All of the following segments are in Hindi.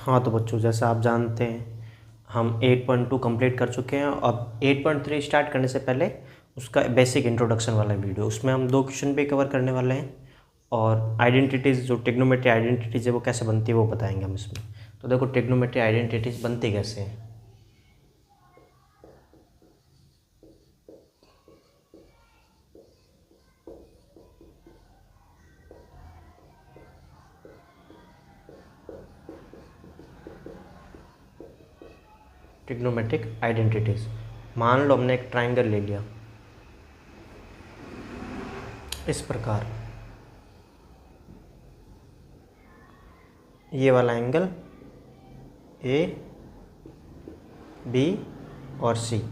हाँ तो बच्चों, जैसा आप जानते हैं हम 8.2 कंप्लीट कर चुके हैं। अब 8.3 स्टार्ट करने से पहले उसका बेसिक इंट्रोडक्शन वाला वीडियो, उसमें हम 2 क्वेश्चन भी कवर करने वाले हैं और आइडेंटिटीज़, जो ट्रिग्नोमेट्री आइडेंटिटीज़ है वो कैसे बनती है वो बताएंगे हम इसमें। तो देखो ट्रिग्नोमेट्री आइडेंटिटीज़ बनती कैसे हैं। ट्रिग्नोमेट्रिक आइडेंटिटीज़, मान लो हमने एक ट्राइंगल ले लिया इस प्रकार, ये वाला एंगल ए बी और सी,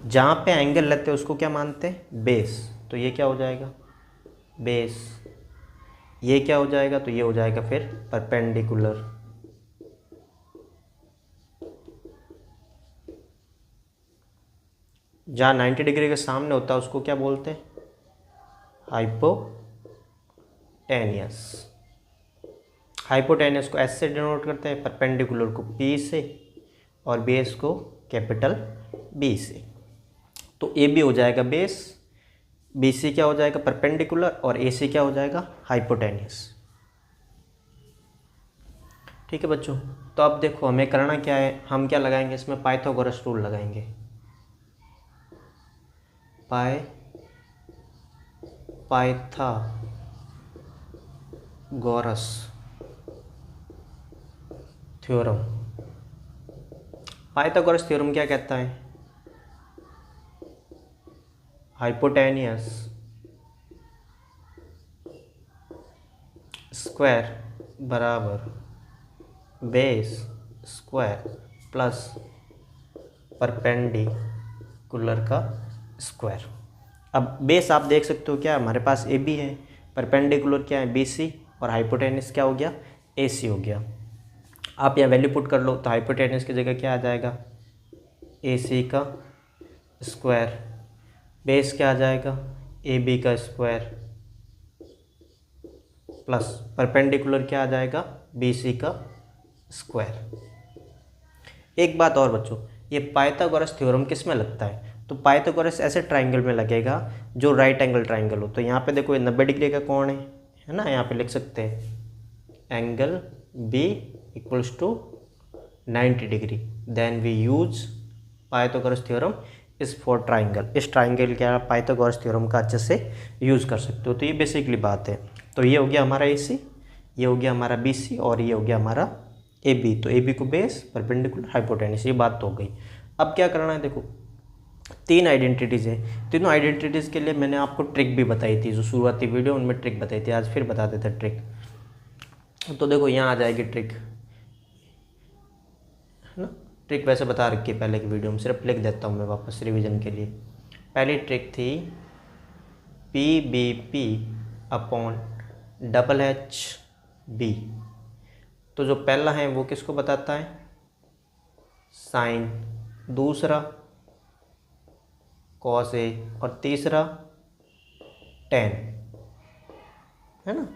जहाँ पे एंगल लेते हैं उसको क्या मानते हैं, बेस। तो ये क्या हो जाएगा, बेस। ये क्या हो जाएगा, तो ये हो जाएगा फिर परपेंडिकुलर। जहाँ 90 डिग्री के सामने होता है उसको क्या बोलते हैं, हाइपोटेनियस। हाइपोटेनियस को एस से डिनोट करते हैं, परपेंडिकुलर को पी से और बेस को कैपिटल बी से। तो ए बी हो जाएगा बेस, बी सी क्या हो जाएगा परपेंडिकुलर और ए सी क्या हो जाएगा हाइपोटेनियस। ठीक है बच्चों, तो अब देखो हमें करना क्या है, हम क्या लगाएंगे इसमें, पाइथागोरस रूल लगाएंगे। Pythagoras theorem. पाइथागोरस थ्योरम क्या कहता है, हाइपोटेनियस स्क्वायर बराबर बेस स्क्वायर प्लस परपेंडिकुलर का स्क्वायर। अब बेस आप देख सकते हो क्या, हमारे पास ए बी है, परपेंडिकुलर क्या है बी सी और हाइपोटेनियस क्या हो गया ए सी हो गया। आप यहाँ वैल्यू पुट कर लो तो हाइपोटेनियस की जगह क्या आ जाएगा ए सी का स्क्वायर, बेस क्या आ जाएगा ए बी का स्क्वायर प्लस परपेंडिकुलर क्या आ जाएगा बी सी का स्क्वायर। एक बात और बच्चों, ये पाइथागोरस थ्योरम किस में लगता है, तो पाइथागोरस ऐसे ट्राइंगल में लगेगा जो राइट एंगल ट्राइंगल हो। तो यहाँ पे देखो ये 90 डिग्री का कौन है ना, यहाँ पे लिख सकते हैं angle B equals to 90 degree, then we use Pythagoras theorem इस फॉर ट्राइंगल। इस ट्राइंगल के आप पाइथागोरस थ्योरम का अच्छे से यूज़ कर सकते हो। तो ये बेसिकली बात है। तो ये हो गया हमारा ए सी, ये हो गया हमारा बी सी और ये हो गया हमारा ए बी। तो ए बी को बेस, परपेंडिकुलर, हाइपोटेनियस, ये बात तो हो गई। अब क्या करना है, देखो 3 आइडेंटिटीज़ है, तीनों आइडेंटिटीज़ के लिए मैंने आपको ट्रिक भी बताई थी, जो शुरुआती वीडियो उनमें ट्रिक बताई थी, आज फिर बता देते ट्रिक। तो देखो यहाँ आ जाएगी ट्रिक, है ना। ट्रिक वैसे बता रखी है पहले की वीडियो में, सिर्फ लिख देता हूँ मैं वापस रिवीजन के लिए। पहली ट्रिक थी P B P upon double H B. तो जो पहला है वो किसको बताता है, साइन, दूसरा कॉस ए और तीसरा टेन, है ना।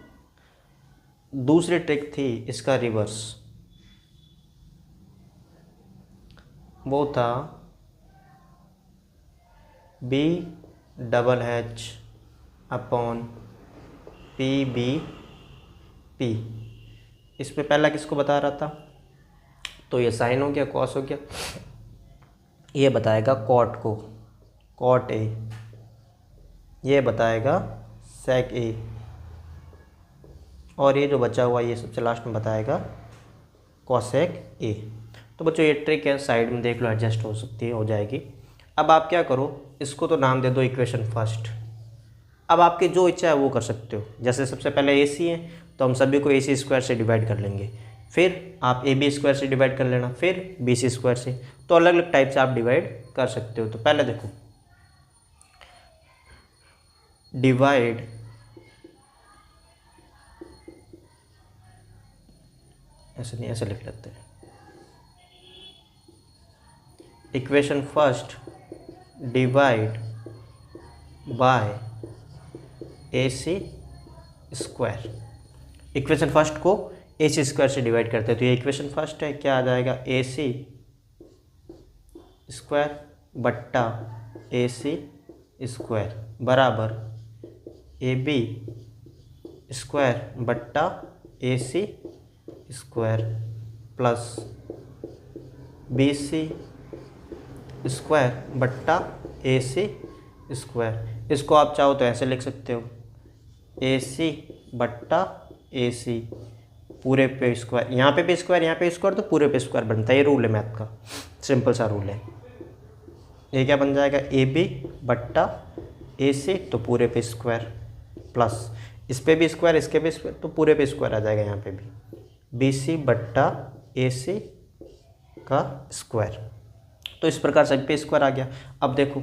दूसरी ट्रिक थी इसका रिवर्स, वो था B double H upon P B P. इसमें पहला किसको बता रहा था, तो ये साइन हो गया, कॉस हो गया, ये बताएगा कॉट को, कॉट ए, ये बताएगा सेक ए, और ये जो बचा हुआ ये सबसे लास्ट में बताएगा कॉसेक ए। तो बच्चों ये ट्रिक है, साइड में देख लो, एडजस्ट हो सकती है, हो जाएगी। अब आप क्या करो, इसको तो नाम दे दो इक्वेशन फर्स्ट। अब आपकी जो इच्छा है वो कर सकते हो। जैसे सबसे पहले ए सी है तो हम सभी को ए सी स्क्वायर से डिवाइड कर लेंगे, फिर आप ए बी स्क्वायर से डिवाइड कर लेना, फिर बी सी स्क्वायर से। तो अलग अलग टाइप से आप डिवाइड कर सकते हो। तो पहले देखो, डिवाइड ऐसे नहीं, ऐसे लिख लेते हैं, equation first divide by A C square. Equation first को ए सी स्क्वायर से डिवाइड करते हैं, तो ये इक्वेशन फर्स्ट है। क्या आ जाएगा, ए सी स्क्वायर बट्टा ए सी स्क्वायर बराबर ए बी स्क्वायर बट्टा A C square plus B C square बट्टा ए सी स्क्वायर। इसको आप चाहो तो ऐसे लिख सकते हो, ए सी बट्टा ए सी पूरे पे स्क्वायर, यहाँ पे भी स्क्वायर यहाँ पे स्क्वायर, तो पूरे पे स्क्वायर बनता है। ये रूल है मैथ का, सिंपल सा रूल है। ये क्या बन जाएगा, ए बी बट्टा ए सी तो पूरे पे स्क्वायर प्लस इस पे भी स्क्वायर इसके भी स्क्वायर तो पूरे पे स्क्वायर आ जाएगा यहाँ पे भी, बी सी बट्टा ए सी का स्क्वायर। तो इस प्रकार सब पे स्क्वायर आ गया। अब देखो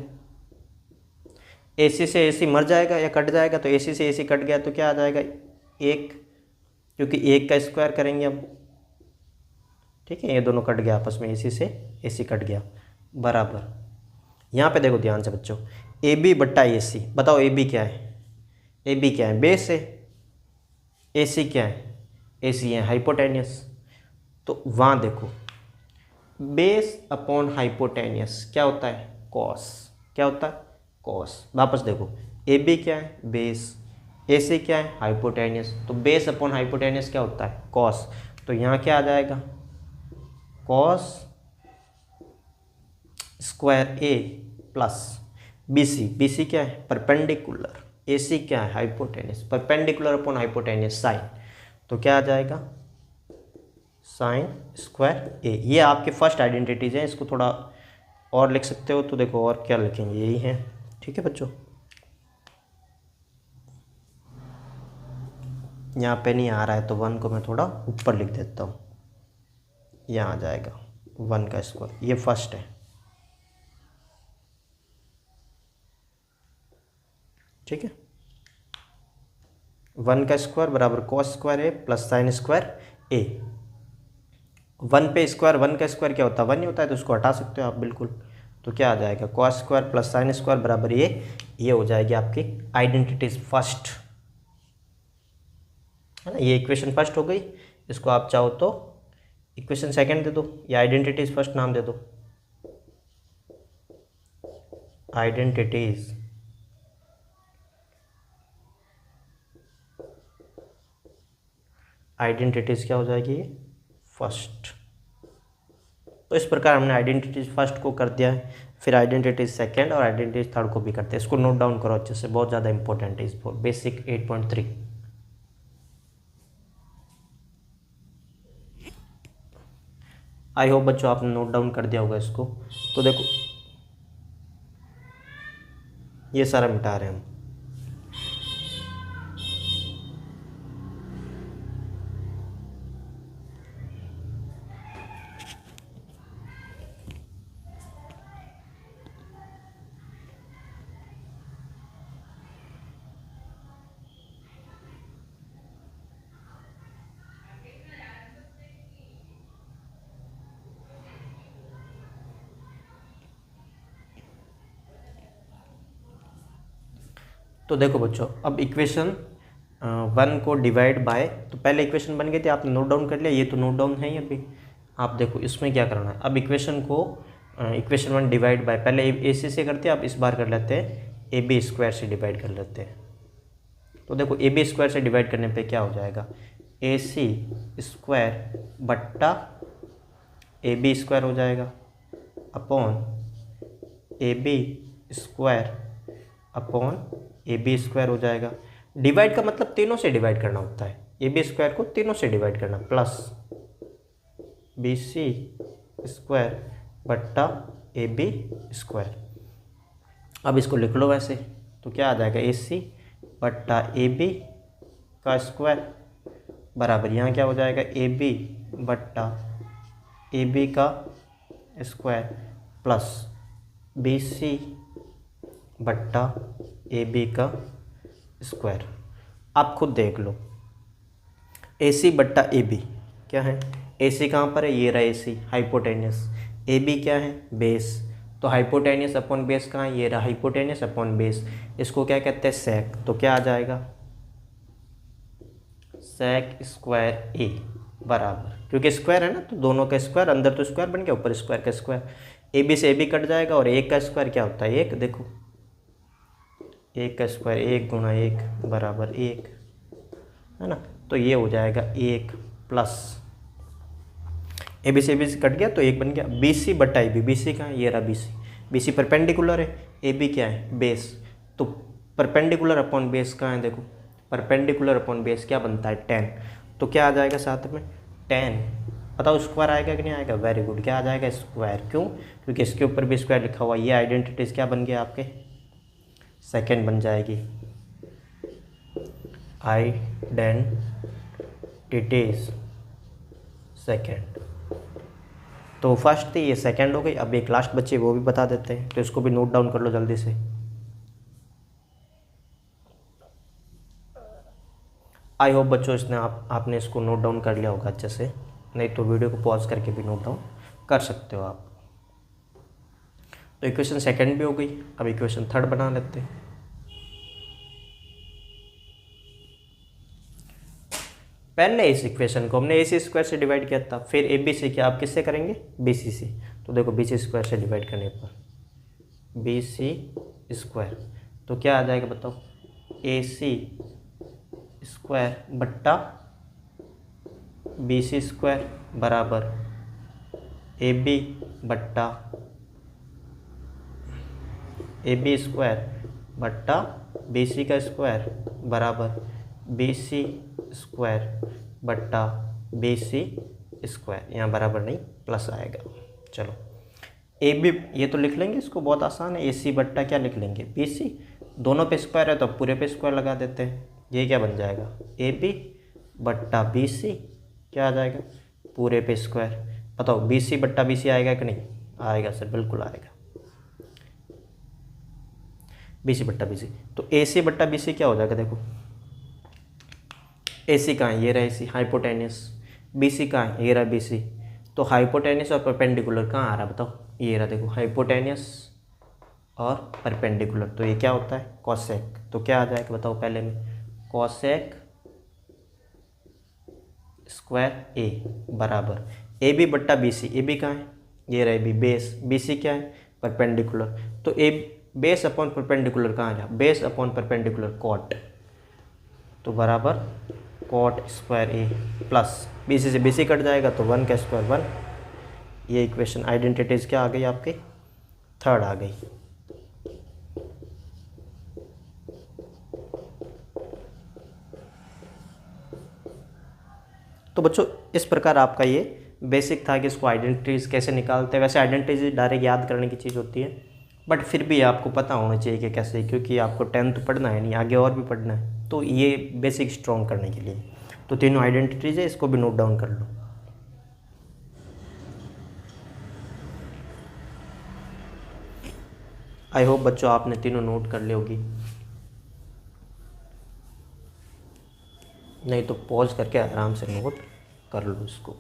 ए सी से ए सी मर जाएगा या कट जाएगा, तो ए सी से ए सी कट गया तो क्या आ जाएगा, एक, क्योंकि एक का स्क्वायर करेंगे हम, ठीक है। ये दोनों कट गया आपस में, ए सी से ए सी कट गया बराबर, यहाँ पे देखो ध्यान से बच्चों, ए बी बट्टा ए सी। बताओ ए बी क्या है, ए बी क्या है, बेस है। ए सी क्या है, ए सी है हाइपोटेनियस। तो वहाँ देखो बेस अपॉन हाइपोटेनियस क्या होता है, कॉस। क्या होता है, कॉस। वापस देखो ए बी क्या है, बेस, ए सी क्या है, हाइपोटेनियस। तो बेस अपॉन हाइपोटेनियस क्या होता है, कॉस। तो यहाँ क्या आ जाएगा, cos square A plus B C. B C क्या है, परपेंडिकुलर। ए सी क्या है, hypotenuse. Perpendicular upon hypotenuse sine, तो क्या आ जाएगा, साइन स्क्वायर ए। ये आपके फर्स्ट आइडेंटिटीज हैं, इसको थोड़ा और लिख सकते हो। तो देखो और क्या लिखेंगे, यही है, ठीक है बच्चों। यहाँ पे नहीं आ रहा है तो 1 को मैं थोड़ा ऊपर लिख देता हूँ, यहाँ आ जाएगा 1 का स्क्वायर। ये फर्स्ट है, ठीक है। 1 का स्क्वायर बराबर cos square A plus sign square ए। 1 पे स्क्वायर, 1 का स्क्वायर क्या होता है, 1 ही होता है, तो उसको हटा सकते हो आप बिल्कुल। तो क्या आ जाएगा, cos square plus sine square बराबर ये हो जाएगी आपकी आइडेंटिटीज फर्स्ट, है ना। ये इक्वेशन फर्स्ट हो गई। इसको आप चाहो तो इक्वेशन सेकंड दे दो या आइडेंटिटीज फर्स्ट नाम दे दो, आइडेंटिटीज आइडेंटिटीज क्या हो जाएगी, फर्स्ट। तो इस प्रकार हमने आइडेंटिटीज फर्स्ट को कर दिया है, फिर आइडेंटिटीज सेकंड और आइडेंटिटीज थर्ड को भी करते हैं। इसको नोट डाउन करो अच्छे से, बहुत ज़्यादा इंपॉर्टेंट है इस बेसिक 8.3। आई होप बच्चों आपने नोट डाउन कर दिया होगा इसको। तो देखो ये सारा मिटा रहे हैं हम। तो देखो बच्चों, अब इक्वेशन 1 को डिवाइड बाय, तो पहले इक्वेशन बन गई थी, आपने नोट डाउन कर लिया, ये तो नोट डाउन है ही अभी। आप देखो इसमें क्या करना है, अब इक्वेशन को इक्वेशन 1 डिवाइड बाय, पहले ए सी से करते हैं, अब इस बार कर लेते हैं ए बी स्क्वायर से डिवाइड कर लेते हैं। तो देखो ए बी स्क्वायर से डिवाइड करने पे क्या हो जाएगा, ए सी स्क्वायर बट्टा ए बी स्क्वायर हो जाएगा upon A B square upon A B square हो जाएगा। डिवाइड का मतलब तीनों से डिवाइड करना होता है, ए बी स्क्वायर को तीनों से डिवाइड करना, प्लस बी सी स्क्वायर बट्टा ए बी स्क्वायर। अब इसको लिख लो वैसे, तो क्या आ जाएगा, ए सी बट्टा ए बी का स्क्वायर बराबर, यहाँ क्या हो जाएगा, ए बी बट्टा ए बी का स्क्वायर प्लस बी सी बट्टा ए बी का स्क्वायर। आप खुद देख लो, ए सी बट्टा ए बी क्या है, ए सी कहाँ पर है, ये रहा ए सी हाइपोटेनियस, ए बी क्या है, बेस। तो हाइपोटेनियस अपॉन बेस कहाँ है, ये रहा हाइपोटेनियस अपॉन बेस। इसको क्या कहते हैं, सेक। तो क्या आ जाएगा, सेक स्क्वायर ए बराबर, क्योंकि स्क्वायर है ना तो दोनों का स्क्वायर, अंदर तो स्क्वायर बन गया, ऊपर स्क्वायर का स्क्वायर। ए बी से ए बी कट जाएगा और एक का स्क्वायर क्या होता है, एक। देखो एक का स्क्वायर एक गुणा एक बराबर एक, है ना। तो ये हो जाएगा एक प्लस ए बी से कट गया तो एक बन गया, बी सी बटा ए बी। बी सी कहाँ है, ये रहा B C. B C perpendicular है, ए बी क्या है, बेस। तो परपेंडिकुलर अपॉन बेस कहाँ है, देखो परपेंडिकुलर अपॉन बेस क्या बनता है, 10। तो क्या आ जाएगा साथ में 10। बताओ स्क्वायर आएगा कि नहीं आएगा, वेरी गुड, क्या आ जाएगा स्क्वायर। क्यों, क्योंकि इसके ऊपर भी स्क्वायर लिखा हुआ। ये आइडेंटिटीज क्या बन गया आपके, सेकेंड बन जाएगी आइडेंटिटीज सेकेंड। तो फर्स्ट थी, ये सेकेंड हो गई। अब एक लास्ट बच्चे वो भी बता देते हैं, तो इसको भी नोट डाउन कर लो जल्दी से। आई होप बच्चों इसने आपने इसको नोट डाउन कर लिया होगा अच्छे से, नहीं तो वीडियो को पॉज करके भी नोट डाउन कर सकते हो आप। तो इक्वेशन सेकेंड भी हो गई। अब इक्वेशन थर्ड बना लेते हैं। पहले इस इक्वेशन को हमने ए सी स्क्वायर से डिवाइड किया था, फिर ए बी सी क्या आप किससे करेंगे, बी सी से। तो देखो बी सी स्क्वायर से डिवाइड करने पर बी सी स्क्वायर, तो क्या आ जाएगा बताओ, ए सी स्क्वायर बट्टा बी सी स्क्वायर बराबर ए बी बट्टा ए बी स्क्वायर बट्टा बी सी का स्क्वायर बराबर बी सी स्क्वायर बट्टा बी सी स्क्वायर। यहाँ बराबर नहीं प्लस आएगा। चलो ए बी ये तो लिख लेंगे, इसको बहुत आसान है। ए सी बट्टा क्या लिख लेंगे, बी सी। दोनों पे स्क्वायर है तो पूरे पे स्क्वायर लगा देते हैं। ये क्या बन जाएगा, ए बी बट्टा बी सी, क्या आ जाएगा, पूरे पे स्क्वायर। बताओ बी सी बट्टा बी सी आएगा कि नहीं आएगा, सर बिल्कुल आएगा। बी सी बट्टा बी सी, तो ए सी बट्टा बी सी क्या हो जाएगा, देखो ए सी कहाँ है, ये रहा ए सी हाइपोटेनियस। बी सी कहाँ है, ये रहा बी सी। तो हाइपोटेनियस और परपेंडिकुलर कहाँ आ रहा है बताओ, ये रहा देखो हाइपोटेनियस और परपेंडिकुलर। तो ये क्या होता है, कॉसेक। तो क्या आ जाएगा बताओ पहले में, कॉसेक स्क्वायर ए बराबर ए बी बट्टा बी सी। ए बी कहाँ है, ये रहा बी बेस। बी सी क्या है, परपेंडिकुलर। तो ए बेस अपॉन परपेंडिकुलर कहाँ है, बेस अपॉन परपेंडिकुलर कॉट। तो बराबर cot square A plus B C से बी सी कट जाएगा तो 1 का स्क्वायर 1। ये इक्वेशन आइडेंटिटीज क्या आ गई आपकी, थर्ड आ गई। तो बच्चों इस प्रकार आपका ये बेसिक था कि इसको आइडेंटिटीज कैसे निकालते हैं। वैसे आइडेंटिटीज डायरेक्ट याद करने की चीज़ होती है, बट फिर भी आपको पता होना चाहिए कि कैसे, क्योंकि आपको 10th पढ़ना है, नहीं आगे और भी पढ़ना है। तो ये बेसिक स्ट्रॉन्ग करने के लिए तो तीनों आइडेंटिटीज है, इसको भी नोट डाउन कर लो। आई होप बच्चों आपने तीनों नोट कर ली होगी, नहीं तो पॉज करके आराम से नोट कर लो इसको।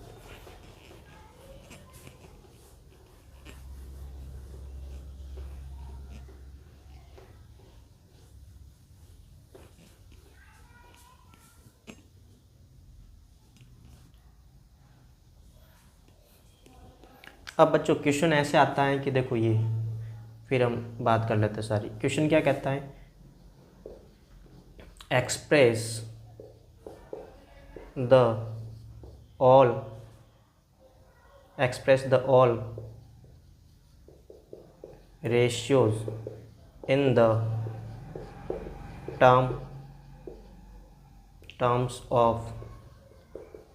अब बच्चों क्वेश्चन ऐसे आता है कि देखो ये, फिर हम बात कर लेते हैं सारी। क्वेश्चन क्या कहता है, express the all ratios in the terms of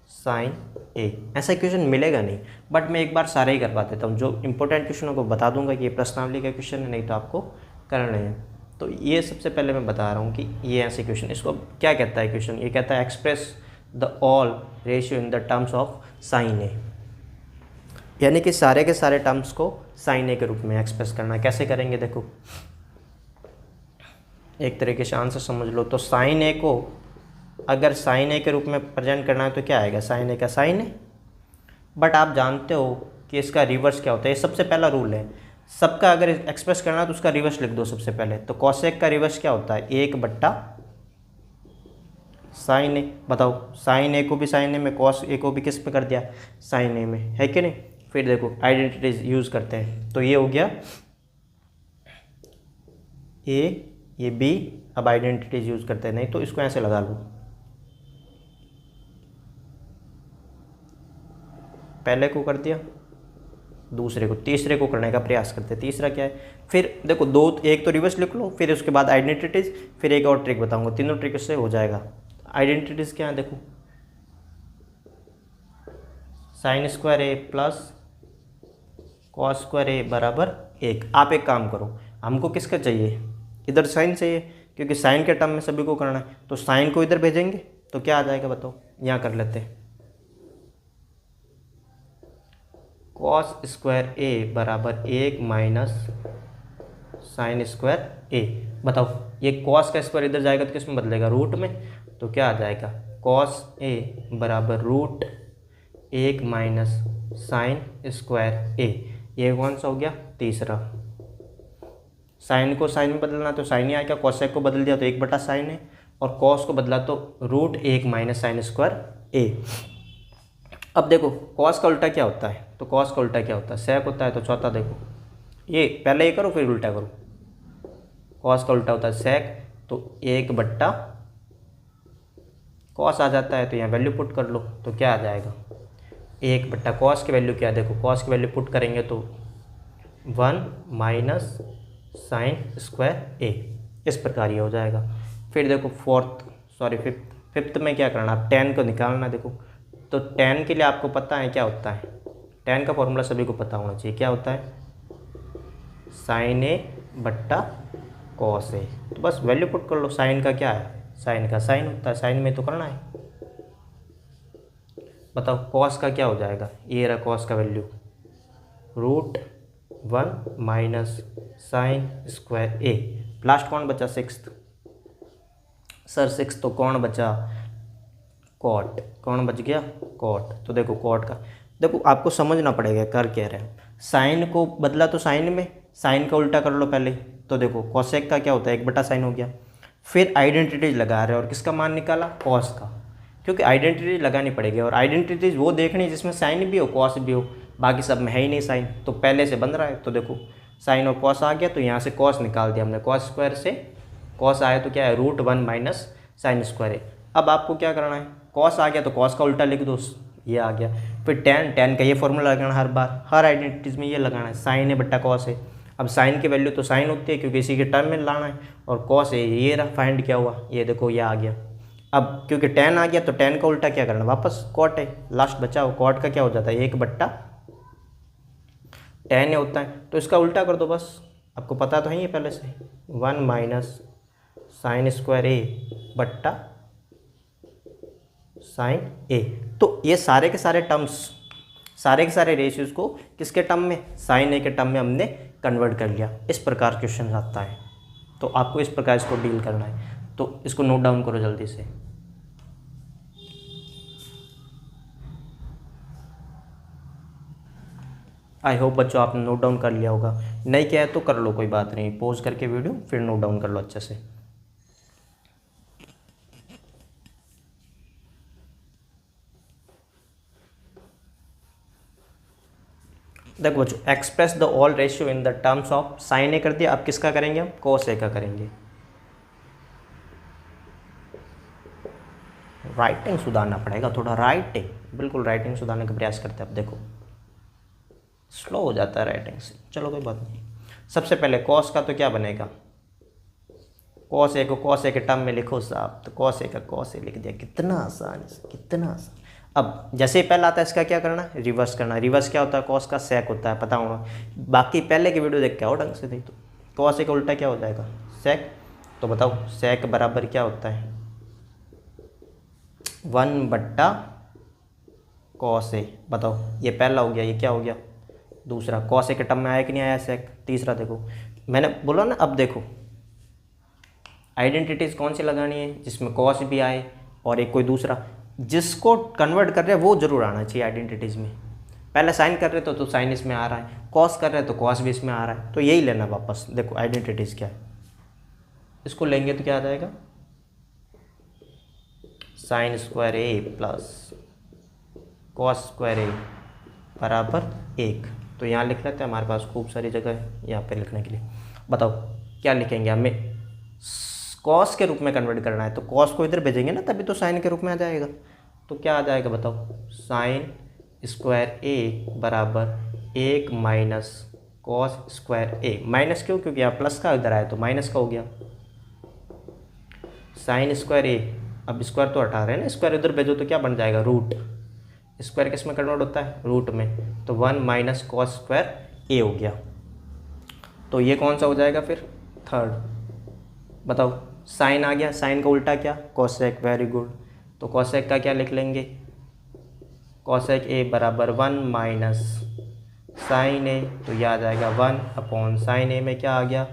sin a। ऐसा क्वेश्चन मिलेगा नहीं, बट मैं एक बार सारे ही करवा देता हूँ। जो इंपॉर्टेंट क्वेश्चनों को बता दूंगा कि ये प्रश्नावली का क्वेश्चन है, नहीं तो आपको करना है। तो ये सबसे पहले मैं बता रहा हूँ कि ये ऐसे क्वेश्चन, इसको क्या कहता है क्वेश्चन, ये कहता है express the all ratio in the terms of sine A. यानी कि सारे के सारे टर्म्स को साइन ए के रूप में एक्सप्रेस करना। कैसे करेंगे देखो, एक तरीके से आंसर समझ लो। तो साइन ए को अगर साइन ए के रूप में प्रेजेंट करना है तो क्या आएगा, साइन ए का साइन ए। बट आप जानते हो कि इसका रिवर्स क्या होता है, ये सबसे पहला रूल है। सबका अगर एक्सप्रेस करना है तो उसका रिवर्स लिख दो सबसे पहले। तो कॉसेक का रिवर्स क्या होता है, 1 बट्टा साइन ए। बताओ साइन ए को भी साइन ए में, कॉस ए को भी किस में कर दिया, साइन ए में, है कि नहीं। फिर देखो आइडेंटिटीज यूज़ करते हैं, तो ये हो गया ए, ये बी। अब आइडेंटिटीज यूज़ करते हैं, नहीं तो इसको ऐसे लगा लो, पहले को कर दिया, दूसरे को, तीसरे को करने का प्रयास करते हैं। तीसरा क्या है, फिर देखो दो, एक तो रिवर्स लिख लो, फिर उसके बाद आइडेंटिटीज, फिर एक और ट्रिक बताऊंगा, तीनों ट्रिक से हो जाएगा। आइडेंटिटीज क्या है, देखो sign square A plus cos square ए बराबर 1। आप एक काम करो, हमको किसका चाहिए, इधर साइन चाहिए, क्योंकि साइन के टर्म में सभी को करना है, तो साइन को इधर भेजेंगे तो क्या आ जाएगा बताओ, यहाँ कर लेते हैं, कॉस स्क्वायर ए बराबर 1 माइनस साइन स्क्वायर ए। बताओ ये कॉस का स्क्वायर इधर जाएगा तो किस में बदलेगा, रूट में, तो क्या आ जाएगा, कॉस ए बराबर रूट 1 माइनस साइन स्क्वायर ए। ये कौन सा हो गया, तीसरा। साइन को साइन में बदलना तो साइन ही आएगा, कॉसेक को बदल दिया तो 1 बटा साइन है, और कॉस को बदला तो रूट 1 माइनस साइन स्क्वायर ए। अब देखो कॉस का उल्टा क्या होता है, तो कॉस का उल्टा क्या होता है, सेक होता है, तो चौथा देखो, ये पहले ये करो फिर उल्टा करो, कॉस का उल्टा होता है सेक, तो 1 बट्टा कॉस आ जाता है, तो यहाँ वैल्यू पुट कर लो, तो क्या आ जाएगा, 1 बट्टा कॉस की वैल्यू क्या है, देखो कॉस की वैल्यू पुट करेंगे तो 1 माइनस साइन स्क्वायर ए, इस प्रकार ये हो जाएगा। फिर देखो फिफ्थ में क्या करना, आप tan को निकालना। देखो तो tan के लिए आपको पता है क्या होता है, tan का फॉर्मूला सभी को पता होना चाहिए, क्या होता है, साइन ए बट्टा कॉस ए। तो बस वैल्यू पुट कर लो, साइन का क्या है, साइन का साइन होता है, साइन में तो करना है। बताओ कॉस का क्या हो जाएगा, ये रहा कॉस का value, root 1 minus sine square A. Last कौन बचा, 6th, सर 6 तो कौन बचा, कॉट, कौन बच गया, कॉट। तो देखो कॉट का, देखो आपको समझना पड़ेगा कर क्या रहे हैं, साइन को बदला तो साइन में, साइन का उल्टा कर लो पहले, तो देखो कॉसेक का क्या होता है, 1 बटा साइन हो गया। फिर आइडेंटिटीज लगा रहे हैं और किसका मान निकाला, कॉस का, क्योंकि आइडेंटिटीज लगानी पड़ेगी, और आइडेंटिटीज वो देखनी जिसमें साइन भी हो कॉस भी हो, बाकी सब में है ही नहीं साइन, तो पहले से बन रहा है। तो देखो साइन और कॉस आ गया, तो यहाँ से कॉस निकाल दिया हमने, कॉस स्क्वायर से कॉस आया तो क्या है, रूट 1 माइनस साइन स्क्वायर है। अब आपको क्या करना है, कॉस आ गया तो कॉस का उल्टा लिख दो, ये आ गया। फिर tan का ये फॉर्मूला लगाना हर बार, हर आइडेंटिटीज में ये लगाना है, साइन है बट्टा कॉस है। अब साइन की वैल्यू तो साइन होती है क्योंकि इसी के टर्म में लाना है, और कॉस है ये रहा, फाइंड क्या हुआ, ये देखो ये आ गया। अब क्योंकि tan आ गया तो tan का उल्टा क्या करना, वापस कॉट है, लास्ट बचा हो, कॉट का क्या हो जाता है, 1 बट्टा tan होता है, तो इसका उल्टा कर दो बस, आपको पता तो है ये पहले से, 1 माइनस साइन स्क्वायर ए बट्टा साइन ए। तो ये सारे के सारे टर्म्स, सारे के सारे रेशियोज को किसके टर्म में, साइन ए के टर्म में हमने कन्वर्ट कर लिया। इस प्रकार क्वेश्चन आता है, तो आपको इस प्रकार इसको डील करना है, तो इसको नोट डाउन करो जल्दी से। आई होप बच्चों आपने नोट डाउन कर लिया होगा, नहीं किया है तो कर लो, कोई बात नहीं, पॉज करके वीडियो फिर नोट डाउन कर लो अच्छे से। देखो बच्चों, express the all ratio in the terms of sine A कर दिया, अब किसका करेंगे हम, कोस ए का करेंगे। राइटिंग सुधारना पड़ेगा थोड़ा, राइटिंग, बिल्कुल राइटिंग सुधारने का प्रयास करते हैं। अब देखो स्लो हो जाता है राइटिंग से, चलो कोई बात नहीं। सबसे पहले कॉस का तो क्या बनेगा, कॉस ए को कॉस ए के टर्म में लिखो साहब, तो कॉस ए का कॉस ए लिख दिया, कितना आसान है, कितना आसान। अब जैसे ही पहला आता है इसका क्या करना है, रिवर्स करना है। रिवर्स क्या होता है, कॉस का सेक होता है, पता होगा, बाकी पहले की वीडियो देख के आओ ढंग से, नहीं तो कॉस ए का उल्टा क्या हो जाएगा, सेक। तो बताओ सेक बराबर क्या होता है, 1 बट्टा कॉस ए। बताओ ये पहला हो गया, ये क्या हो गया, दूसरा। कॉस ए के टर्म में आया कि नहीं आया सेक, तीसरा। देखो मैंने बोला ना, अब देखो आइडेंटिटीज कौन सी लगानी है, जिसमें कॉस भी आए और एक कोई दूसरा, जिसको कन्वर्ट कर रहे हैं वो जरूर आना चाहिए आइडेंटिटीज में। पहले साइन कर रहे तो साइन इसमें आ रहा है, कॉस कर रहे तो कॉस भी इसमें आ रहा है, तो यही लेना वापस। देखो आइडेंटिटीज क्या है, इसको लेंगे तो क्या आ जाएगा, sign square A plus cos square ए बराबर 1। तो यहाँ लिख लेते हैं, हमारे पास खूब सारी जगह है यहाँ पे लिखने के लिए। बताओ क्या लिखेंगे, हमें कॉस के रूप में कन्वर्ट करना है, तो कॉस को इधर भेजेंगे ना, तभी तो साइन के रूप में आ जाएगा। तो क्या आ जाएगा बताओ, साइन स्क्वायर ए बराबर 1 माइनस कॉस स्क्वायर ए। माइनस क्यों, क्योंकि यहाँ प्लस का इधर आया तो माइनस का हो गया। साइन स्क्वायर ए, अब स्क्वायर तो हटा रहे हैं ना, स्क्वायर इधर भेजो तो क्या बन जाएगा, रूट। स्क्वायर किस में कन्वर्ट होता है, रूट में। तो 1 माइनस कॉस स्क्वायर ए हो गया। तो ये कौन सा हो जाएगा फिर, थर्ड। बताओ साइन आ गया, साइन का उल्टा क्या, कोसेक। Very good. तो कोसेक का क्या लिख लेंगे, कोसेक ए बराबर 1 माइनस साइन ए। तो यह आ जाएगा 1 अपॉन साइन ए में क्या आ गया,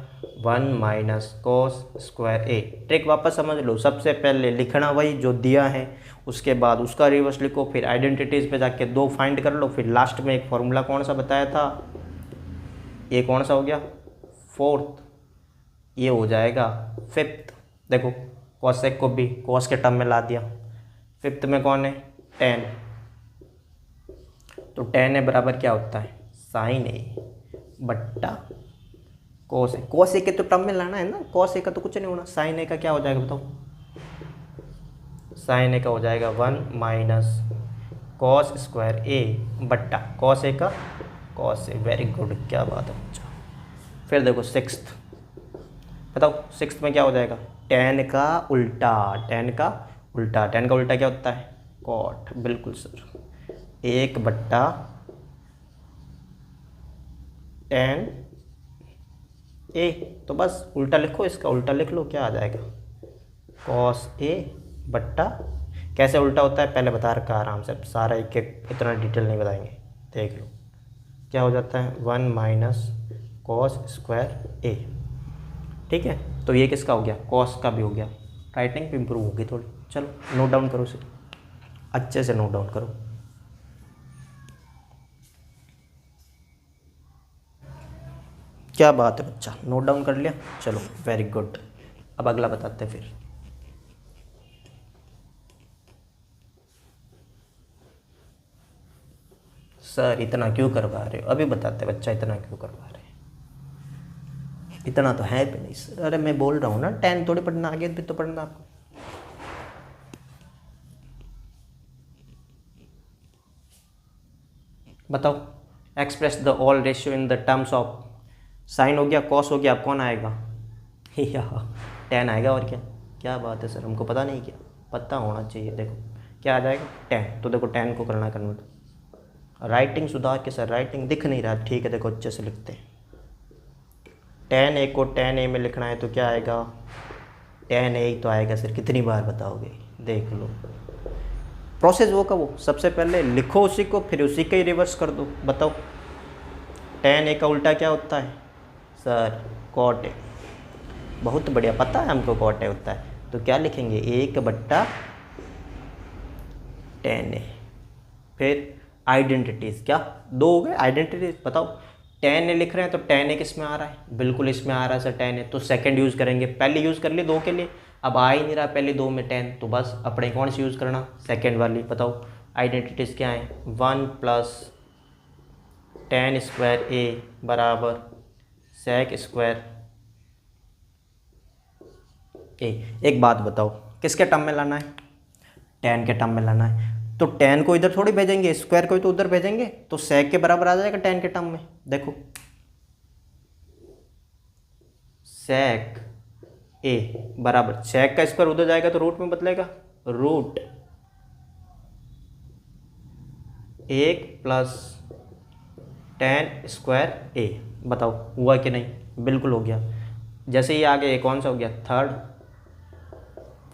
1 माइनस कोस स्क्वायर ए। ट्रिक वापस समझ लो, सबसे पहले लिखना वही जो दिया है, उसके बाद उसका रिवर्स लिखो, फिर आइडेंटिटीज़ पे जाके 2 फाइंड कर लो, फिर लास्ट में एक फॉर्मूला कौन सा बताया था, ये कौन सा हो गया, फोर्थ, ये हो जाएगा फिफ्थ। देखो कोसेक को भी कोस के टर्म में ला दिया। फिफ्थ में कौन है, टेन। तो टेन ए बराबर क्या होता है, साइन ए बट्टा कोस ए। कोस ए के तो टर्म में लाना है ना, कोस ए का तो कुछ नहीं होना। साइन ए का क्या हो जाएगा बताओ, साइन ए का हो जाएगा 1 माइनस कॉस स्क्वायर ए बट्टा कॉस ए का कॉस ए। वेरी गुड, क्या बात है बच्चा। फिर देखो सिक्स्थ, बताओ सिक्स्थ में क्या हो जाएगा, टेन का उल्टा। टेन का उल्टा, टेन का उल्टा क्या होता है, कॉट। बिल्कुल सर, 1 बट्टा टेन ए। तो बस उल्टा लिखो, इसका उल्टा लिख लो, क्या आ जाएगा, कॉस ए बट्टा। कैसे उल्टा होता है पहले बता रखा आराम से, सारा एक एक इतना डिटेल नहीं बताएंगे, देख लो क्या हो जाता है, 1 माइनस कॉस स्क्वायर ए। ठीक है, तो ये किसका हो गया, कॉस का भी हो गया। राइटिंग भी इम्प्रूव होगी थोड़ी। चलो नोट डाउन करो इसे, अच्छे से नोट डाउन करो। क्या बात है बच्चा, नोट डाउन कर लिया, चलो वेरी गुड। अब अगला बताते हैं फिर। सर इतना क्यों करवा रहे हो, अभी बताते बच्चा, इतना क्यों करवा रहे हैं, इतना तो है भी नहीं सर। अरे मैं बोल रहा हूँ ना, 10 थोड़ी पढ़ना, आगे भी तो पढ़ना आपको। बताओ, express the all ratio in the terms of, sine हो गया, कॉस हो गया, अब कौन आएगा, या 10 आएगा। और क्या, क्या बात है सर, हमको पता नहीं, क्या पता होना चाहिए। देखो क्या आ जाएगा, 10। तो देखो 10 को करना कन्वर्ट, राइटिंग सुधार के सर, राइटिंग दिख नहीं रहा, ठीक है देखो अच्छे से लिखते हैं। 10 ए को 10 ए में लिखना है तो क्या आएगा, 10 ए तो आएगा सर। कितनी बार बताओगे, देख लो प्रोसेस वो का वो। सबसे पहले लिखो उसी को, फिर उसी का ही रिवर्स कर दो। बताओ 10 ए का उल्टा क्या होता है सर, कॉट ए। बहुत बढ़िया, पता है हमको कॉट ए होता है। तो क्या लिखेंगे, 1 बट्टा 10 ए। फिर आइडेंटिटीज़, क्या 2 हो गए आइडेंटिटीज। बताओ 10 ए लिख रहे हैं तो 10 ए किस में आ रहा है, बिल्कुल इसमें आ रहा है सर 10 ए। तो सेकंड यूज़ करेंगे, पहले यूज़ कर लिए 2 के लिए, अब आ ही नहीं रहा पहले 2 में 10, तो बस अपने कौन सी यूज़ करना, सेकंड वाली। बताओ आइडेंटिटीज़ क्या है, 1 प्लस 10 स्क्वायर ए बराबर सेक स्क्वायर ए। एक बात बताओ, किसके टर्म में लाना है, 10 के टर्म में लाना है। तो 10 को इधर थोड़ी भेजेंगे, स्क्वायर को तो उधर भेजेंगे, तो सेक के बराबर आ जाएगा 10 के टर्म में। देखो सेक ए बराबर, सेक का स्क्वायर उधर जाएगा तो रूट में बदलेगा, रूट 1 प्लस 10 स्क्वायर ए। बताओ हुआ कि नहीं, बिल्कुल हो गया। जैसे ही आगे ये कौन सा हो गया, थर्ड।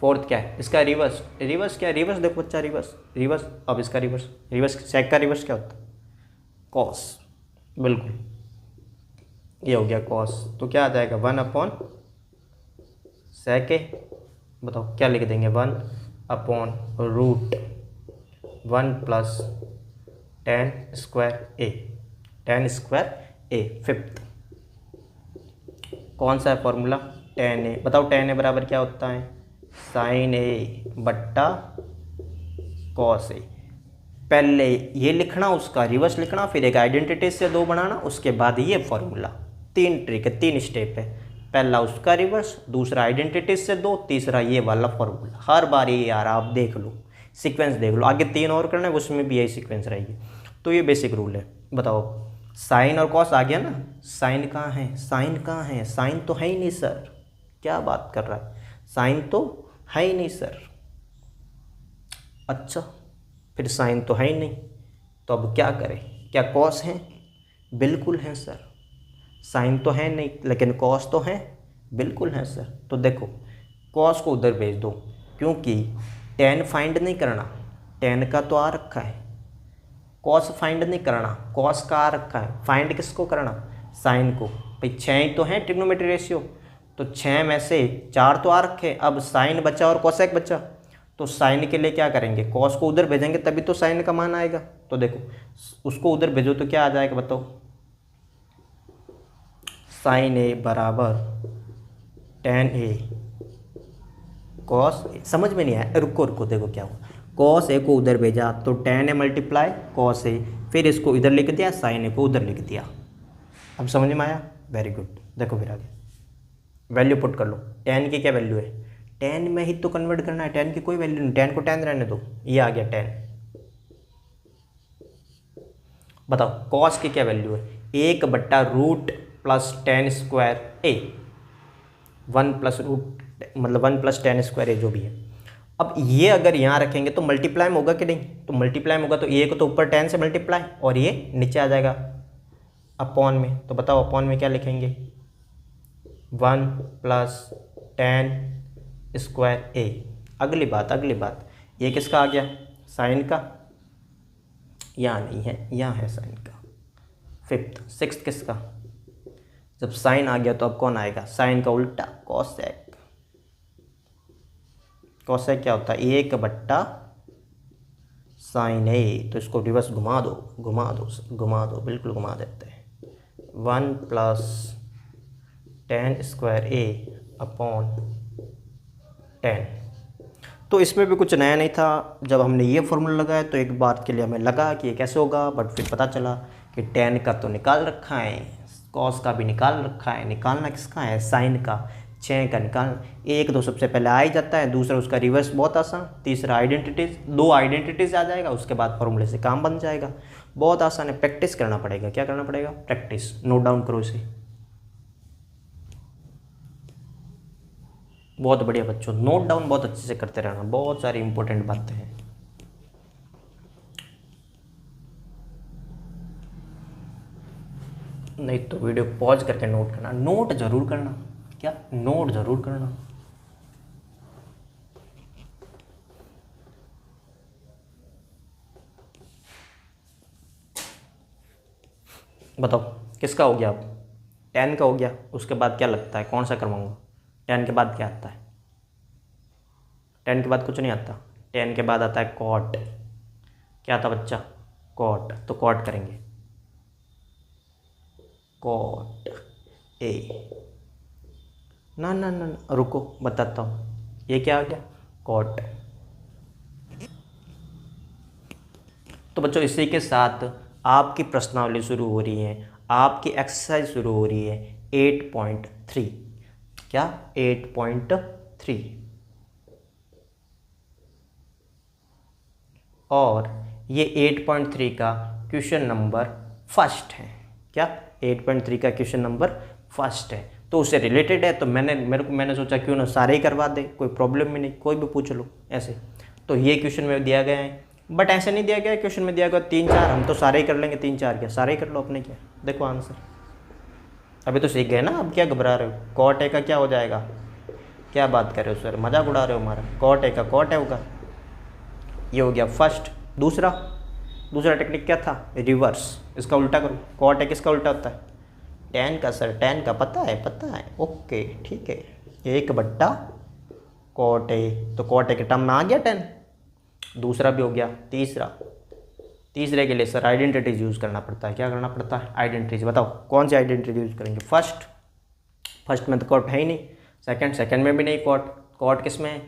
फोर्थ क्या है, इसका रिवर्स। रिवर्स क्या है, रिवर्स देखो बच्चा, रिवर्स रिवर्स। अब इसका रिवर्स, रिवर्स सेक का रिवर्स क्या होता है, कॉस। बिल्कुल ये हो गया कॉस। तो क्या आ जाएगा, 1 अपॉन सेक ए। बताओ क्या लिख देंगे, 1 अपॉन रूट 1 प्लस 10 स्क्वायर ए। 10 स्क्वायर ए, फिफ्थ। कौन सा है फॉर्मूला, 10 ए। बताओ 10 ए बराबर क्या होता है, साइन ए बट्टा कॉस ए। पहले ये लिखना, उसका रिवर्स लिखना, फिर एक आइडेंटिटी से 2 बनाना, उसके बाद ये फॉर्मूला। 3 ट्रिक है, 3 स्टेप है। पहला उसका रिवर्स, दूसरा आइडेंटिटी से 2, तीसरा ये वाला फॉर्मूला। हर बार ये यार आप देख लो, सीक्वेंस देख लो। आगे 3 और करना है, उसमें भी यही सीक्वेंस रहेगी। तो ये बेसिक रूल है। बताओ, साइन और कॉस आ गया ना। साइन कहाँ है, साइन कहाँ है, साइन तो है ही नहीं सर। क्या बात कर रहा है, साइन तो है ही नहीं सर। अच्छा, फिर साइन तो है ही नहीं, तो अब क्या करें। क्या कॉस हैं? बिल्कुल हैं सर। साइन तो है नहीं, लेकिन कॉस तो है, बिल्कुल है सर। तो देखो, कॉस को उधर भेज दो, क्योंकि टेन फाइंड नहीं करना, टेन का तो आ रखा है। कॉस फाइंड नहीं करना, कॉस का आ रखा है। फाइंड किसको करना, साइन को। भाई 6 ही तो है ट्रिग्नोमेट्री रेशियो, तो 6 में से 4 तो आ रखे। अब साइन बचा और कोसेक बचा, तो साइन के लिए क्या करेंगे, कॉस को उधर भेजेंगे, तभी तो साइन का मान आएगा। तो देखो, उसको उधर भेजो तो क्या आ जाएगा बताओ। साइन ए बराबर टेन ए कॉस। समझ में नहीं आया, रुको रुको, देखो क्या हुआ। कॉस ए को उधर भेजा तो ten A multiply cos A, फिर इसको इधर लिख दिया, साइन ए को उधर लिख दिया। अब समझ में आया, वेरी गुड। देखो फिर आगे वैल्यू पुट कर लो। टेन की क्या वैल्यू है, टेन में ही तो कन्वर्ट करना है, टेन की कोई वैल्यू नहीं, टेन को टेन रहने दो। ये आ गया 10। बताओ कॉस की क्या वैल्यू है, 1/रूट प्लस 10 स्क्वायर ए, 1 प्लस रूट मतलब 1 प्लस 10 स्क्वायर ए जो भी है। अब ये अगर यहाँ रखेंगे तो मल्टीप्लाई में होगा कि नहीं, तो मल्टीप्लाई में होगा तो ए को तो ऊपर 10 से मल्टीप्लाई और ये नीचे आ जाएगा अपॉन में। तो बताओ अपॉन में क्या लिखेंगे, 1 प्लस 10 स्क्वायर ए। अगली बात, ये किसका आ गया, साइन का। यहाँ नहीं है, यहाँ है साइन का। 5th 6th किसका, जब साइन आ गया तो अब कौन आएगा, साइन का उल्टा कॉसेक। कॉसेक क्या होता है, 1/sin ए। तो इसको रिवर्स घुमा दो, बिल्कुल घुमा देते हैं। 1 प्लस 10 स्क्वायर ए अपॉन 10। तो इसमें भी कुछ नया नहीं था। जब हमने ये फॉर्मूला लगाया तो एक बात के लिए हमें लगा कि ये कैसे होगा, बट फिर पता चला कि 10 का तो निकाल रखा है, कॉस का भी निकाल रखा है। निकालना किसका है, साइन का। 6 का निकालना, 1 तो सबसे पहले आ ही जाता है, दूसरा उसका रिवर्स बहुत आसान, तीसरा आइडेंटिटीज, 2 आइडेंटिटीज आ जाएगा, उसके बाद फॉर्मूले से काम बन जाएगा। बहुत आसान है, प्रैक्टिस करना पड़ेगा। क्या करना पड़ेगा, प्रैक्टिस। नोट डाउन करो इसे। बहुत बढ़िया बच्चों, नोट डाउन बहुत अच्छे से करते रहना, बहुत सारी इंपॉर्टेंट बातें हैं। नहीं तो वीडियो पॉज करके नोट करना, नोट जरूर करना। क्या, नोट जरूर करना। बताओ किसका हो गया, अब 10 का हो गया। उसके बाद क्या लगता है, कौन सा करवाऊंगा, 10 के बाद क्या आता है, 10 के बाद कुछ नहीं आता। 10 के बाद आता है कॉट। क्या आता बच्चा, कॉट। तो कॉट करेंगे, कॉट ए। ना ना ना, रुको बताता हूँ। ये क्या आ गया, कॉट। तो बच्चों इसी के साथ आपकी प्रश्नावली शुरू हो रही है, आपकी एक्सरसाइज शुरू हो रही है 8.3। क्या, 8.3। और ये 8.3 का क्वेश्चन नंबर फर्स्ट है। क्या, 8.3 का क्वेश्चन नंबर फर्स्ट है, तो उससे रिलेटेड है। तो मैंने सोचा क्यों ना सारे ही करवा दे, कोई प्रॉब्लम भी नहीं, कोई भी पूछ लो ऐसे। तो ये क्वेश्चन में दिया गया है, बट ऐसे नहीं दिया गया है। क्वेश्चन में दिया गया 3-4, हम तो सारे ही कर लेंगे। 3-4 क्या, सारे ही कर लो अपने। क्या देखो आंसर, अभी तो सीख गए ना, अब क्या घबरा रहे हो। कॉट ए का क्या हो जाएगा, क्या बात कर रहे हो सर, मजाक उड़ा रहे हो हमारा। कॉट ए का कॉट ए होगा, ये हो गया फर्स्ट। दूसरा टेक्निक क्या था, रिवर्स। इसका उल्टा करो, कॉट ए किसका उल्टा होता है, 10 का सर, 10 का पता है, ओके ठीक है। 1/cot ए, तो cot ए के टर्म में आ गया 10। दूसरा भी हो गया। तीसरे के लिए सर आइडेंटिटीज यूज़ करना पड़ता है। क्या करना पड़ता है, आइडेंटिटीज। बताओ कौन सी आइडेंटिटी यूज़ करेंगे, फर्स्ट में तो कॉट है ही नहीं। सेकंड में भी नहीं कॉट किस में है,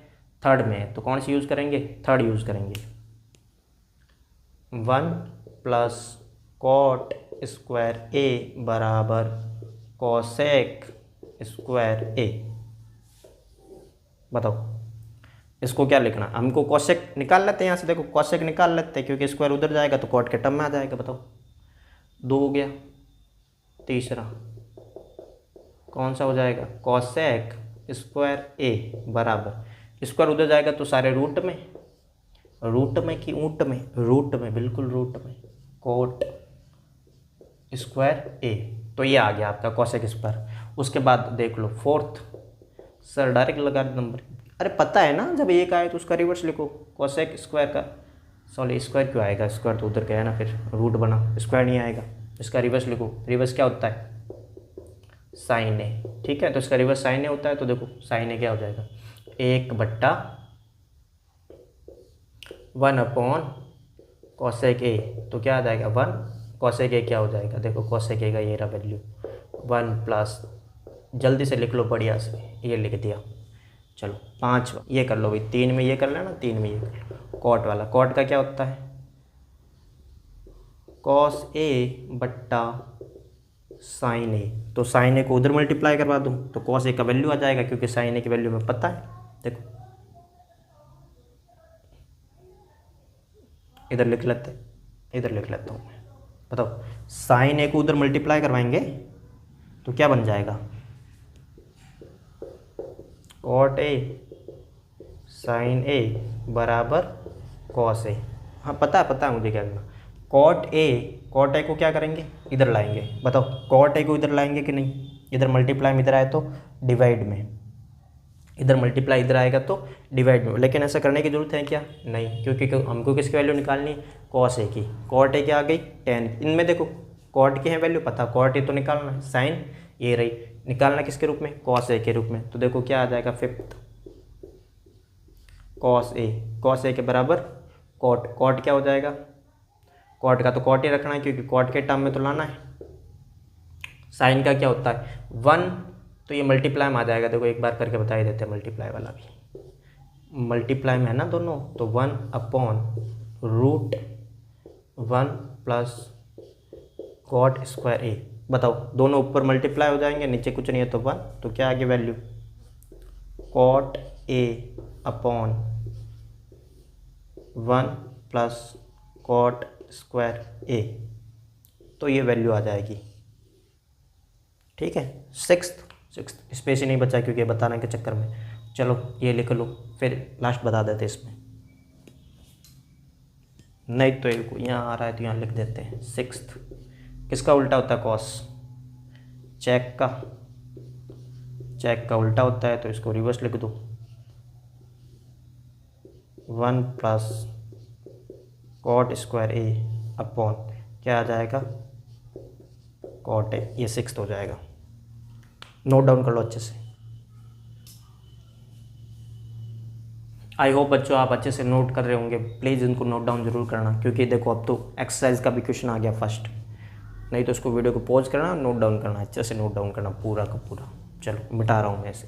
थर्ड में है, तो कौन सी यूज़ करेंगे, थर्ड यूज़ करेंगे। 1 प्लस कॉट स्क्वायर ए बराबर कोसेक स्क्वायर ए। बताओ इसको क्या लिखना, हमको कोसेक निकाल लेते हैं यहाँ से, देखो कोसेक निकाल लेते हैं क्योंकि स्क्वायर उधर जाएगा तो कॉट के टर्म में आ जाएगा। बताओ 2 हो गया, तीसरा कौन सा हो जाएगा, कोसेक स्क्वायर ए बराबर, स्क्वायर उधर जाएगा तो सारे रूट में कि ऊंट में, रूट में, बिल्कुल रूट में, कोट स्क्वायर ए। तो ये आ गया आपका कोसेक स्क्वायर। उसके बाद देख लो फोर्थ, सर डायरेक्ट लगा नंबर, अरे पता है ना जब एक आए तो उसका रिवर्स लिखो, कोसेक स्क्वायर का, सॉरी स्क्वायर क्यों आएगा, स्क्वायर तो उधर गया ना, फिर रूट बना, स्क्वायर नहीं आएगा, इसका रिवर्स लिखो। रिवर्स क्या होता है, साइन ए, ठीक है, तो इसका रिवर्स साइन ए होता है। तो देखो साइन ए क्या हो जाएगा, 1/1 कोसेक ए, तो क्या आ जाएगा 1, कोसेक ए क्या हो जाएगा, देखो कोसेक ए का ये रहा वैल्यू 1 प्लस, जल्दी से लिख लो बढ़िया से, ये लिख दिया। चलो 5 ये कर लो भाई, 3 में ये कर लेना, 3 में ये कर लो। कॉट वाला, कॉट का क्या होता है, कॉस ए बट्टा साइन ए, तो साइन ए को उधर मल्टीप्लाई करवा दूँ तो कॉस ए का वैल्यू आ जाएगा, क्योंकि साइन ए की वैल्यू में पता है। देखो इधर लिख लेते, इधर लिख लेता हूँ मैं। बताओ साइन ए को उधर मल्टीप्लाई करवाएंगे तो क्या बन जाएगा, कॉट ए साइन ए बराबर कॉस ए। हाँ पता है मुझे क्या करना, कॉट ए को क्या करेंगे, इधर लाएंगे। बताओ कॉट ए को इधर लाएंगे कि नहीं, इधर मल्टीप्लाई में इधर आए तो डिवाइड में, इधर मल्टीप्लाई इधर आएगा तो डिवाइड में। लेकिन ऐसा करने की जरूरत है क्या, नहीं, क्योंकि हमको किसकी वैल्यू निकालनी है, कॉस ए की। कॉट ए क्या आ गई 10, इनमें देखो कॉट की है वैल्यू पता, कॉट ए तो निकालना है, साइन ये रही, निकालना किसके रूप में, कॉस ए के रूप में। तो देखो क्या आ जाएगा 5th कॉस ए के बराबर कॉट क्या हो जाएगा, कॉट का तो कॉट ही रखना है क्योंकि कॉट के टर्म में तो लाना है। साइन का क्या होता है 1, तो ये मल्टीप्लाई में आ जाएगा। देखो एक बार करके बता ही देते हैं, मल्टीप्लाई वाला भी, मल्टीप्लाई में है ना दोनों, तो 1/√1 प्लस कॉट स्क्वायर ए। बताओ दोनों ऊपर मल्टीप्लाई हो जाएंगे, नीचे कुछ नहीं है तो 1, तो क्या आ गया value, cot A upon 1 plus cot square A, तो ये वैल्यू आ जाएगी। ठीक है, सिक्स्थ स्पेस ही नहीं बचा क्योंकि ये बताने के चक्कर में। चलो ये लिख लो, फिर लास्ट बता देते इसमें, नहीं तो यहाँ आ रहा है तो यहाँ लिख देते हैं। सिक्स्थ किसका उल्टा होता है, कॉस, चेक का उल्टा होता है, तो इसको रिवर्स लिख दो, 1 प्लस कॉट स्क्वायर ए अपॉन क्या आ जाएगा, कॉट ए, ये सिक्स्थ हो जाएगा। नोट डाउन कर लो अच्छे से। आई होप बच्चों आप अच्छे से नोट कर रहे होंगे, प्लीज़ इनको नोट डाउन जरूर करना, क्योंकि देखो अब तो एक्सरसाइज का भी क्वेश्चन आ गया फर्स्ट, नहीं तो उसको वीडियो को पॉज करना, नोट डाउन करना, अच्छे से नोट डाउन करना पूरा का पूरा। चलो मिटा रहा हूँ मैं इसे।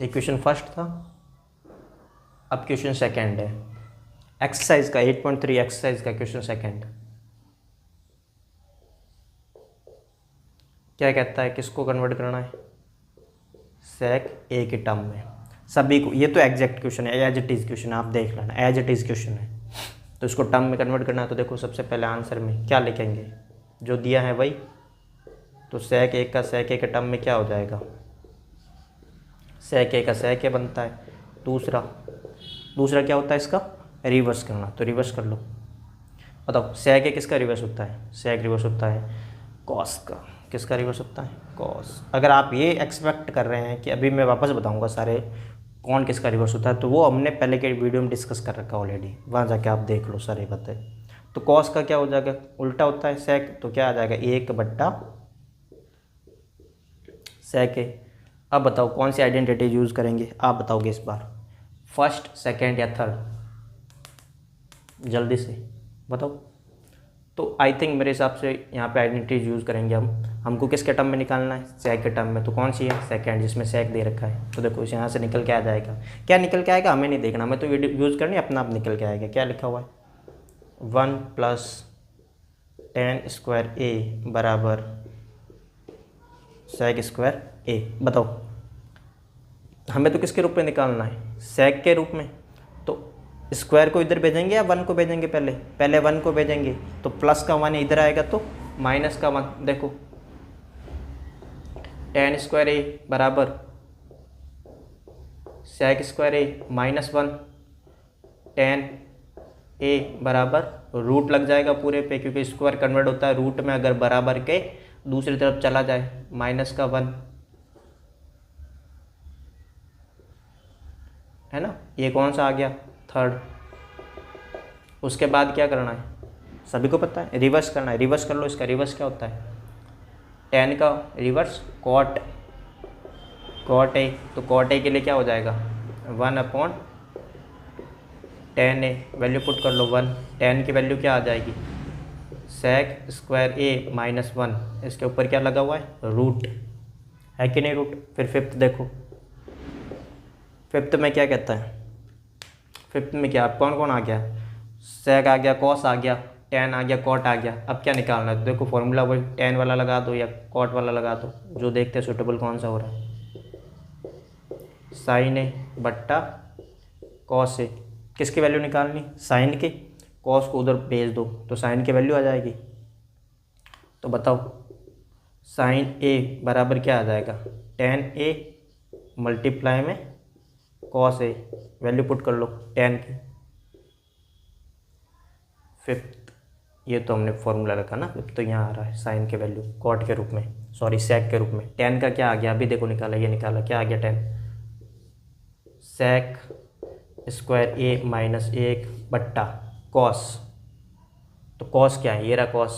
ये क्वेश्चन फर्स्ट था, अब क्वेश्चन सेकंड है एक्सरसाइज का, 8.3 एक्सरसाइज का क्वेश्चन सेकंड। क्या कहता है, किसको कन्वर्ट करना है, सेक ए के टर्म में सभी को। ये तो एग्जैक्ट क्वेश्चन है, एज इट इज़ क्वेश्चन है, आप देख लेना, एज इट इज़ क्वेश्चन है, तो इसको टर्म में कन्वर्ट करना है। तो देखो सबसे पहले आंसर में क्या लिखेंगे, जो दिया है वही, तो सेक ए का सेक ए के टर्म में क्या हो जाएगा, सेक ए का सेक ए बनता है। दूसरा क्या होता है इसका, रिवर्स करना, तो रिवर्स कर लो। बताओ सेक ए किसका रिवर्स होता है, सेक रिवर्स होता है कॉस का। किसका रिवर्स होता है, कॉस। अगर आप ये एक्सपेक्ट कर रहे हैं कि अभी मैं वापस बताऊंगा सारे कौन किसका रिवर्स होता है, तो वो हमने पहले के वीडियो में डिस्कस कर रखा ऑलरेडी, वहाँ जाके आप देख लो सारे बातें। तो कॉस का क्या हो जाएगा, उल्टा होता है सेक, तो क्या आ जाएगा 1/, सेक ए। अब बताओ कौन सी आइडेंटिटी यूज़ करेंगे, आप बताओगे इस बार, फर्स्ट, सेकेंड या थर्ड, जल्दी से बताओ। तो आई थिंक मेरे हिसाब से यहाँ पे आइडेंटिटी यूज़ करेंगे हम। हमको किसके टर्म में निकालना है? सेक के टर्म में। तो कौन सी है? सेकेंड, जिसमें सेक दे रखा है। तो देखो इस यहाँ से निकल के आ जाएगा। क्या निकल के आएगा हमें नहीं देखना, हमें तो यूज़ करनी, अपना आप निकल के आएगा। क्या लिखा हुआ है? 1 + tan² A बराबर sec² A। बताओ हमें तो किसके रूप में निकालना है? सेक के रूप में। तो स्क्वायर को इधर भेजेंगे या 1 को भेजेंगे? पहले 1 को भेजेंगे, तो प्लस का 1 इधर आएगा तो माइनस का 1। देखो tan² A बराबर sec² A -1, tan A बराबर रूट लग जाएगा पूरे पे, क्योंकि स्क्वायर कन्वर्ट होता है रूट में अगर बराबर के दूसरी तरफ चला जाए, माइनस का 1 है ना। ये कौन सा आ गया? थर्ड। उसके बाद क्या करना है? सभी को पता है, रिवर्स करना है। रिवर्स कर लो इसका। रिवर्स क्या होता है? tan का रिवर्स cot A। तो cot A के लिए क्या हो जाएगा? 1/tan A। वैल्यू पुट कर लो 1। tan की वैल्यू क्या आ जाएगी? sec² A -1। इसके ऊपर क्या लगा हुआ है? रूट है कि नहीं? रूट। फिर फिफ्थ देखो, फिफ्थ में क्या कहता है? फिफ्थ में क्या कौन कौन आ गया? sec आ गया, cos आ गया, tan आ गया, cot आ गया। अब क्या निकालना है? तो देखो फॉर्मूला वही, tan वाला लगा दो या cot वाला लगा दो, जो देखते हैं सुटेबल कौन सा हो रहा है। sin A बट्टा cos A। किसकी वैल्यू निकालनी? साइन की। cos को उधर भेज दो तो साइन की वैल्यू आ जाएगी। तो बताओ sin A बराबर क्या आ जाएगा? tan A मल्टीप्लाई में cos A। वैल्यू पुट कर लो tan की। फिफ्थ, ये तो हमने फॉर्मूला रखा ना, फिफ्थ तो यहाँ आ रहा है साइन के वैल्यू cot के रूप में, सॉरी sec के रूप में। tan का क्या आ गया? अभी देखो निकाला, ये निकाला, क्या आ गया? tan sec² A -1 बट्टा cos। तो cos क्या है? ये रहा cos,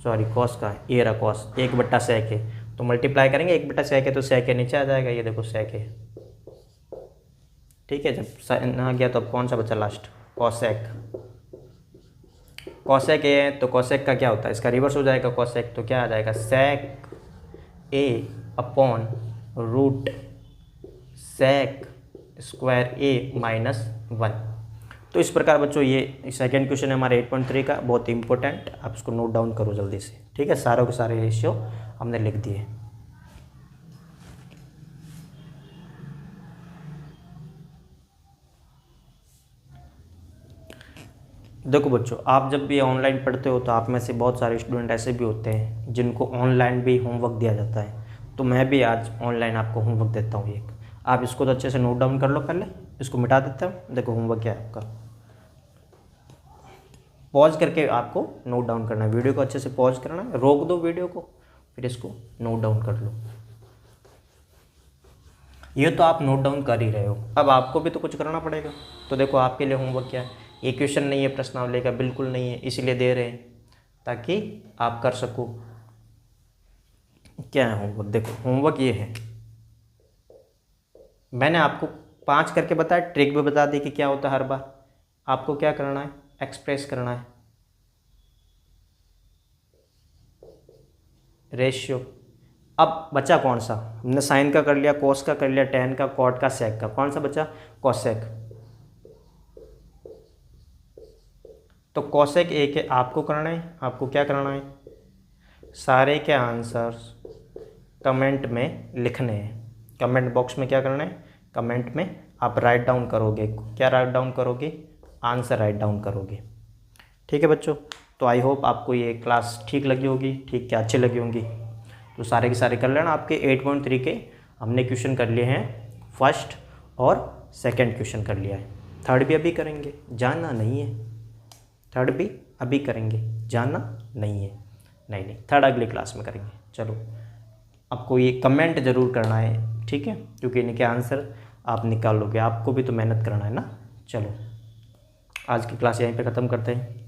सॉरी cos का ये रहा cos, 1/sec है। तो मल्टीप्लाई करेंगे, 1/sec है तो sec है नीचे आ जाएगा। ये देखो sec है, ठीक है। जब साइन आ गया तो अब कौन सा बचा लास्ट? cosec। cosec है तो cosec का क्या होता है? इसका रिवर्स हो जाएगा cosec। तो क्या आ जाएगा? sec A upon root sec² A -1। तो इस प्रकार बच्चों ये सेकंड क्वेश्चन है हमारे 8.3 का, बहुत इंपॉर्टेंट। आप इसको नोट डाउन करो जल्दी से, ठीक है। सारों के सारे रेशियो हमने लिख दिए। देखो बच्चों, आप जब भी ऑनलाइन पढ़ते हो तो आप में से बहुत सारे स्टूडेंट ऐसे भी होते हैं जिनको ऑनलाइन भी होमवर्क दिया जाता है। तो मैं भी आज ऑनलाइन आपको होमवर्क देता हूँ एक। आप इसको तो अच्छे से नोट डाउन कर लो। पहले इसको मिटा देता हूँ। देखो होमवर्क क्या है आपका, पॉज करके आपको नोट डाउन करना है। वीडियो को अच्छे से पॉज करना है, रोक दो वीडियो को, फिर इसको नोट डाउन कर लो। ये तो आप नोट डाउन कर ही रहे हो, अब आपको भी तो कुछ करना पड़ेगा। तो देखो आपके लिए होमवर्क क्या है? ये क्वेश्चन नहीं है प्रश्नावली का, बिल्कुल नहीं है, इसीलिए दे रहे हैं ताकि आप कर सको। क्या है होमवर्क? देखो होमवर्क ये है, मैंने आपको 5 करके बताया, ट्रिक भी बता दी कि क्या होता है हर बार। आपको क्या करना है? एक्सप्रेस करना है रेशियो। अब बचा कौन सा? हमने साइन का कर लिया, कोस का कर लिया, tan का, कॉट का, सेक का। कौन सा बचा? कोसेक। तो कोसेक ए के आपको करना है। आपको क्या करना है? सारे के आंसर्स कमेंट में लिखने हैं। कमेंट बॉक्स में क्या करना है? कमेंट में आप राइट डाउन करोगे। क्या राइट डाउन करोगे? आंसर राइट डाउन करोगे, ठीक है बच्चों। तो आई होप आपको ये क्लास ठीक लगी होगी, ठीक क्या अच्छी लगी होंगी। तो सारे के सारे कर लेना। आपके 8.3 के हमने क्वेश्चन कर लिए हैं, फर्स्ट और सेकंड क्वेश्चन कर लिया है। थर्ड भी अभी करेंगे, जानना नहीं है। थर्ड भी अभी करेंगे, जानना नहीं है। नहीं, थर्ड अगली क्लास में करेंगे। चलो, आपको ये कमेंट ज़रूर करना है, ठीक है, क्योंकि इनके आंसर आप निकाल लोगे। आपको भी तो मेहनत करना है ना। चलो, आज की क्लास यहीं पे ख़त्म करते हैं।